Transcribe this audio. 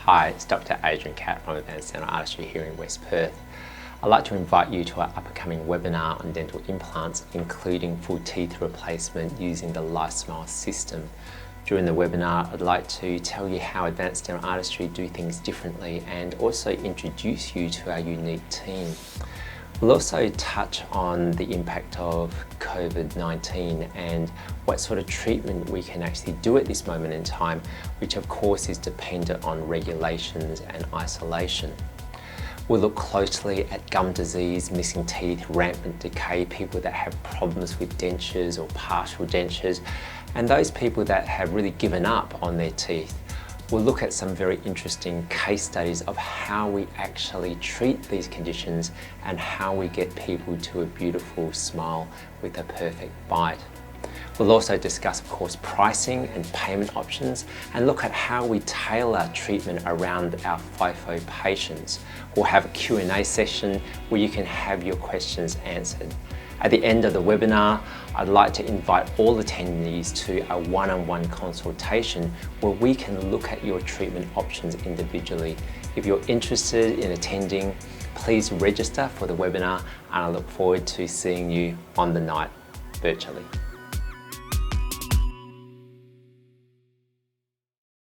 Hi, it's Dr. Adrian Catt from Advanced Dental Artistry here in West Perth. I'd like to invite you to our upcoming webinar on dental implants, including full teeth replacement using the LifeSmile system. During the webinar, I'd like to tell you how Advanced Dental Artistry do things differently and also introduce you to our unique team. We'll also touch on the impact of COVID-19 and what sort of treatment we can actually do at this moment in time, which of course is dependent on regulations and isolation. We'll look closely at gum disease, missing teeth, rampant decay, people that have problems with dentures or partial dentures, and those people that have really given up on their teeth. We'll look at some very interesting case studies of how we actually treat these conditions and how we get people to a beautiful smile with a perfect bite. We'll also discuss, of course, pricing and payment options and look at how we tailor treatment around our FIFO patients. We'll have a Q&A session where you can have your questions answered. At the end of the webinar, I'd like to invite all attendees to a one-on-one consultation where we can look at your treatment options individually. If you're interested in attending, please register for the webinar and I look forward to seeing you on the night virtually.